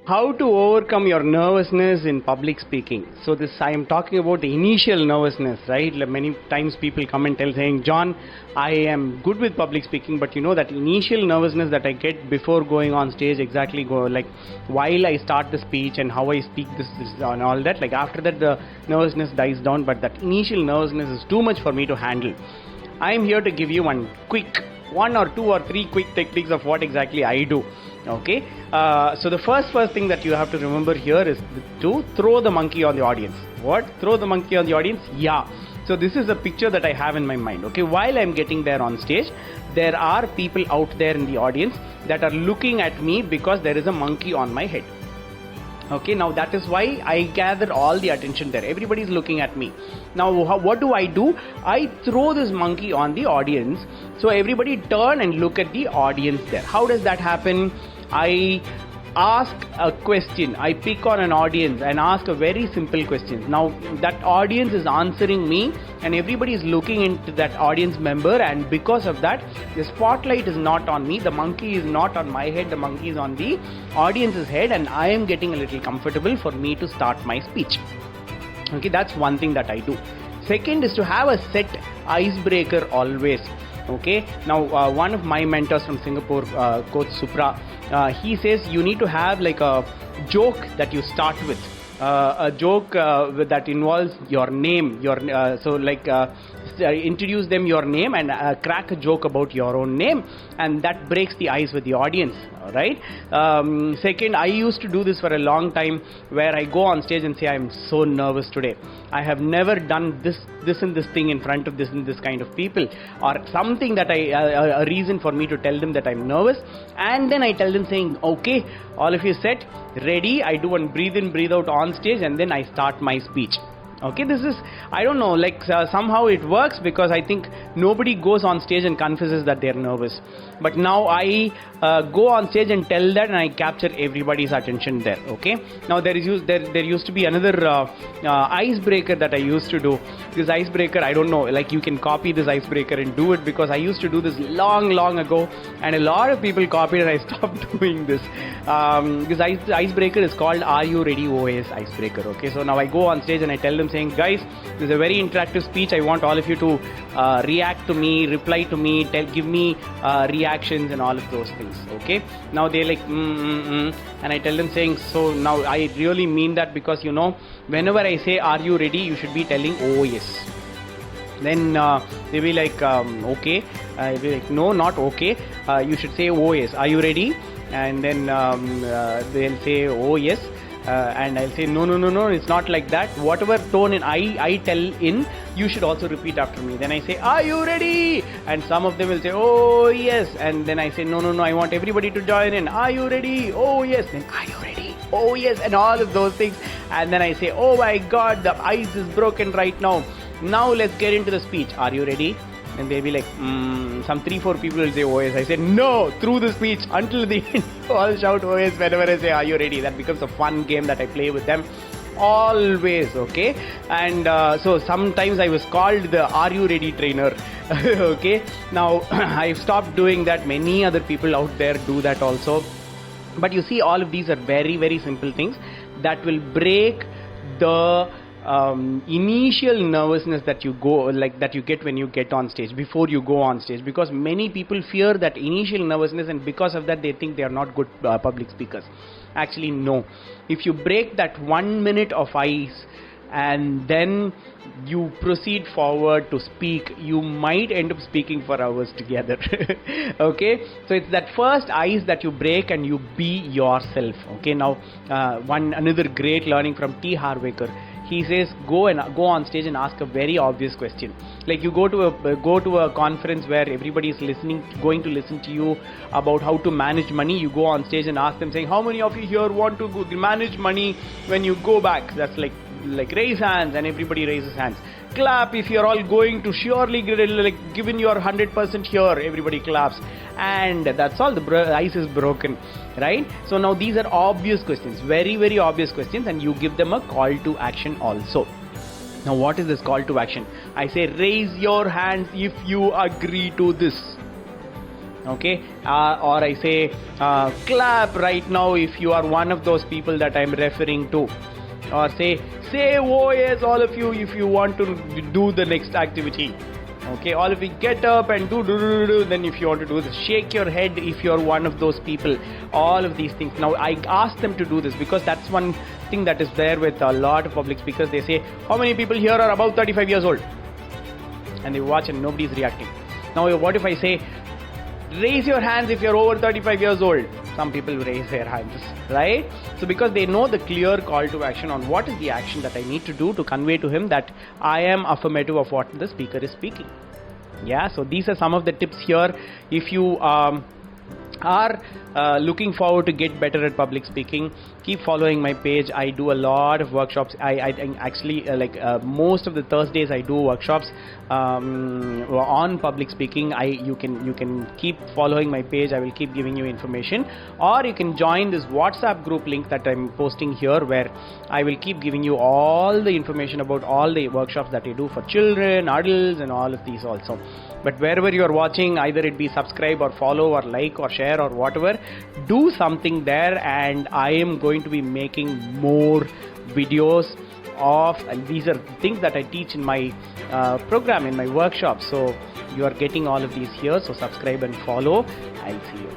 How to overcome your nervousness in public speaking. So this, I am talking about the initial nervousness, right? Like many times people come and tell saying, John, I am good with public speaking, but you know that initial nervousness that I get before going on stage, exactly like while I start the speech and how I speak this and all that, like after that the nervousness dies down, but that initial nervousness is too much for me to handle. I am here to give you one or two or three quick techniques of what exactly I do. Okay, so the first thing that you have to remember here is to throw the monkey on the audience. What? Throw the monkey on the audience? Yeah. So this is a picture that I have in my mind. Okay, while I'm getting there on stage, there are people out there in the audience that are looking at me because there is a monkey on my head. Okay, now that is why I gather all the attention there. Everybody is looking at me. Now what do? I throw this monkey on the audience, so everybody turn and look at the audience there. How does that happen? I ask a question. I pick on an audience and ask a very simple question. Now that audience is answering me and everybody is looking into that audience member, and because of that the spotlight is not on me, the monkey is not on my head, the monkey is on the audience's head, and I am getting a little comfortable for me to start my speech. Okay, that's one thing that I do. Second is to have a set icebreaker always. Okay, now one of my mentors from Singapore, Coach Supra, he says you need to have like a joke that you start with. A joke that involves your name, introduce them your name and crack a joke about your own name, and that breaks the ice with the audience. Right. Second, I used to do this for a long time, where I go on stage and say, I'm so nervous today. I have never done this and this thing in front of this and this kind of people, or something that a reason for me to tell them that I'm nervous, and then I tell them saying, okay, all of you set, ready. I do one breathe in, breathe out on stage, and then I start my speech. Okay, this is, I don't know, like somehow it works, because I think nobody goes on stage and confesses that they're nervous. But now I go on stage and tell that, and I capture everybody's attention there. Okay, now there used to be another icebreaker that I used to do. This icebreaker, I don't know, like you can copy this icebreaker and do it, because I used to do this long ago, and a lot of people copied, and I stopped doing this. This icebreaker is called Are You Ready OAS icebreaker. Okay, so now I go on stage and I tell them saying, guys, this is a very interactive speech. I want all of you to react to me, reply to me, give me reactions and all of those things. Okay, now they're like and I tell them saying, so now I really mean that, because you know, whenever I say are you ready, you should be telling oh yes. Then they'll be like okay. I'll be like, no, not okay, you should say oh yes. Are you ready? And then they'll say oh yes. And I'll say no, it's not like that. Whatever tone I tell in, you should also repeat after me. Then I say, are you ready? And some of them will say, oh yes. And then I say, no, I want everybody to join in. Are you ready? Oh yes. Then are you ready? Oh yes. And all of those things. And then I say, oh my God, the ice is broken right now. Now let's get into the speech. Are you ready? And they'll be like, some 3-4 people will say OS. I said, no, through the speech until the end, all shout OS whenever I say, are you ready? That becomes a fun game that I play with them always. Okay, and so sometimes I was called the Are You Ready trainer. Okay, now I've stopped doing that. Many other people out there do that also. But you see, all of these are very, very simple things that will break the initial nervousness that you get when you get on stage, before you go on stage, because many people fear that initial nervousness, and because of that they think they are not good public speakers. Actually, no. If you break that 1 minute of ice and then you proceed forward to speak, you might end up speaking for hours together. Okay, so it's that first ice that you break and you be yourself. Okay, now another great learning from T. Harv Eker. He says, go on stage and ask a very obvious question. Like you go to a conference where everybody is going to listen to you about how to manage money. You go on stage and ask them saying, how many of you here want to manage money when you go back? That's like raise hands, and everybody raises hands. Clap if you're all going to surely given your 100% here, everybody claps, and that's all. The ice is broken, right? So now these are obvious questions, very, very obvious questions, and you give them a call to action also. Now what is this call to action? I say, raise your hands if you agree to this. Okay, or I say clap right now if you are one of those people that I'm referring to, or say oh yes all of you if you want to do the next activity. Okay, all of you get up and do. Then if you want to do this, shake your head if you're one of those people. All of these things. Now I ask them to do this because that's one thing that is there with a lot of public speakers. They say, how many people here are above 35 years old? And they watch and nobody's reacting. Now what if I say, raise your hands if you're over 35 years old? Some people raise their hands, right? So because they know the clear call to action on what is the action that I need to do to convey to him that I am affirmative of what the speaker is speaking. Yeah, so these are some of the tips here. If you are looking forward to get better at public speaking, keep following my page. I do a lot of workshops. I actually most of the Thursdays I do workshops on public speaking. You can keep following my page. I will keep giving you information, or you can join this WhatsApp group link that I'm posting here, where I will keep giving you all the information about all the workshops that I do for children, adults, and all of these also. But wherever you are watching, either it be subscribe or follow or like or share or whatever, do something there, and I am going to be making more videos of, and these are things that I teach in my program, in my workshop. So you are getting all of these here, so subscribe and follow. I'll see you.